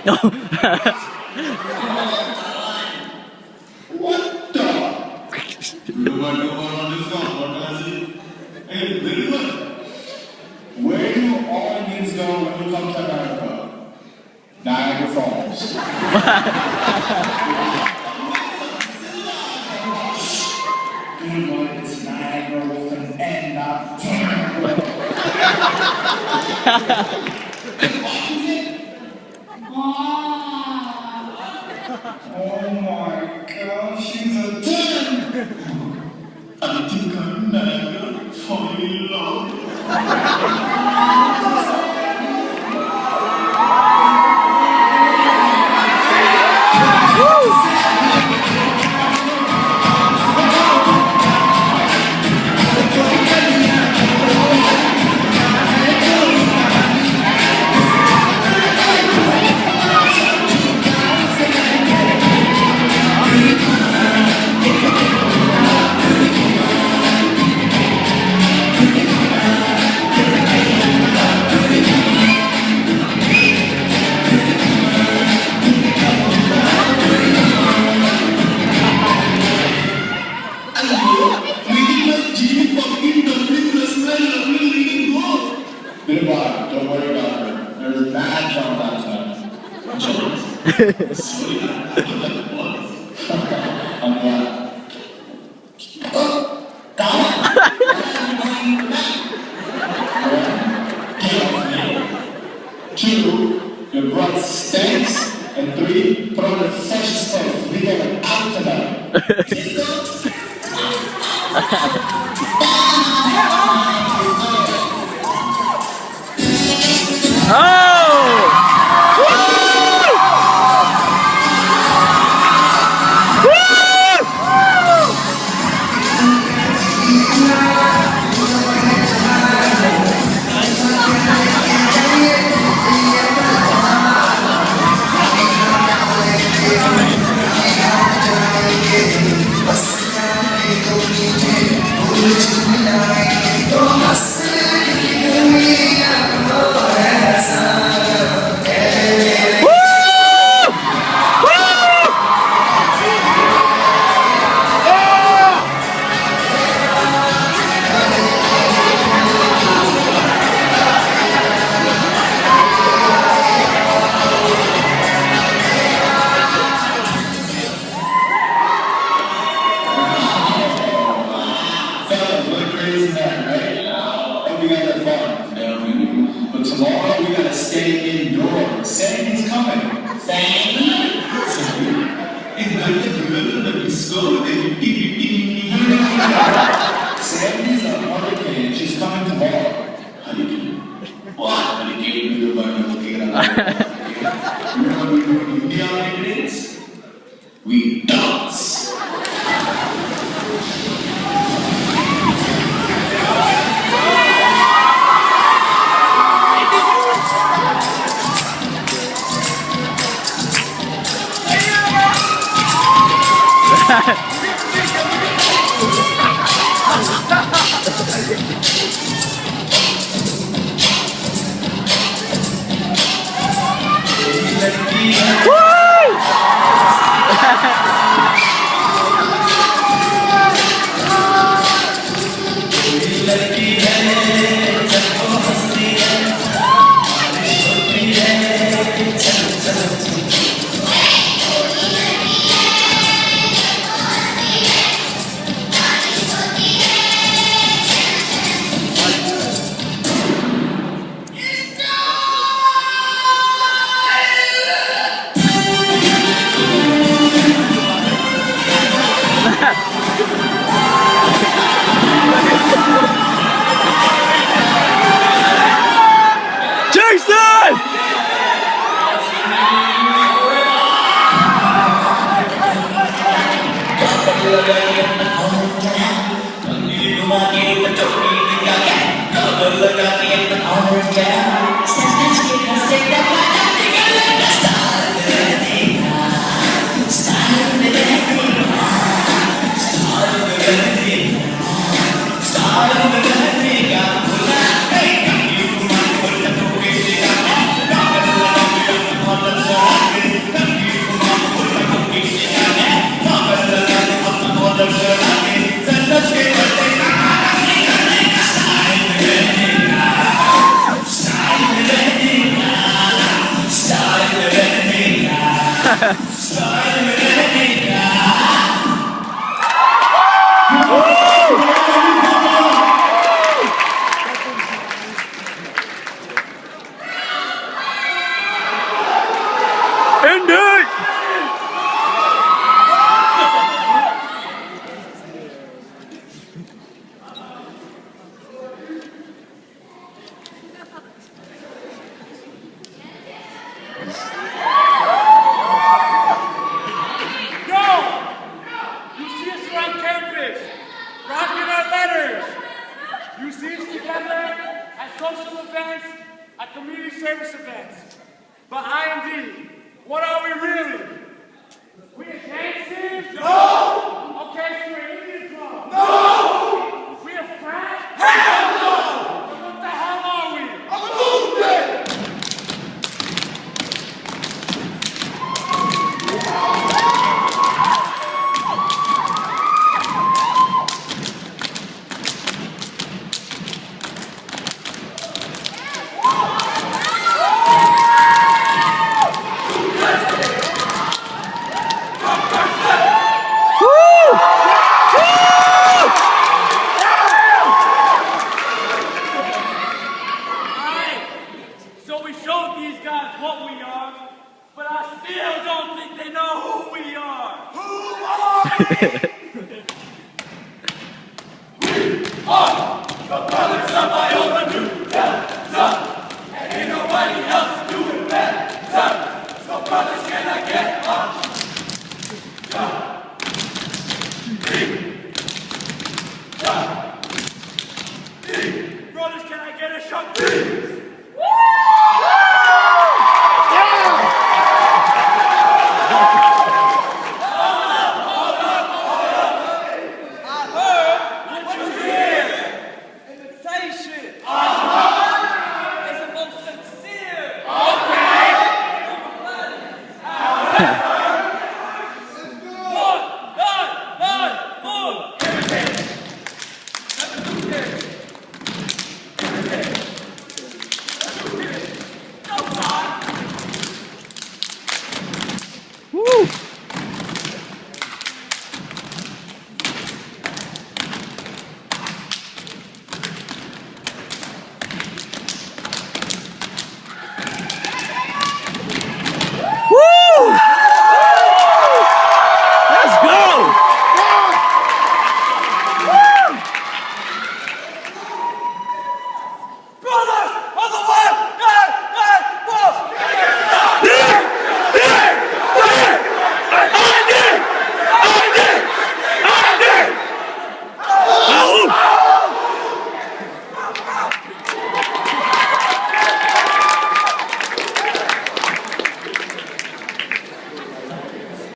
What the? Hey, very good. Where do all Indians go when you come to America? Niagara Falls. Good Lord, it's Niagara with an N, not Oh my God, she's a 10! I think I'm Niagara falling in love. Don't worry about her. There's a bad jump that time. Sweet. I'm glad. Two, your breath stinks. And three, put on the freshest clothes. We get out tonight. But tomorrow we gotta stay indoors. Sandy's coming. Sandy? It's not the girl that we scored. Sandy's a hurricane. She's coming tomorrow. Hurricane? What? Hurricane? You know what we do in India nowadays? We dance. You see us together at social events, at community service events. But I&D, what are we really? We are gangsters? No! Okay, so we're Indian drums. No! We are frat? Hell no! Then what the hell are we? A movement! So we showed these guys what we are, but I still don't think they know who we are. Who are we? We are the brothers of Iota, and ain't nobody else doing better. So brothers, can I get up? Brothers, can I get a shot?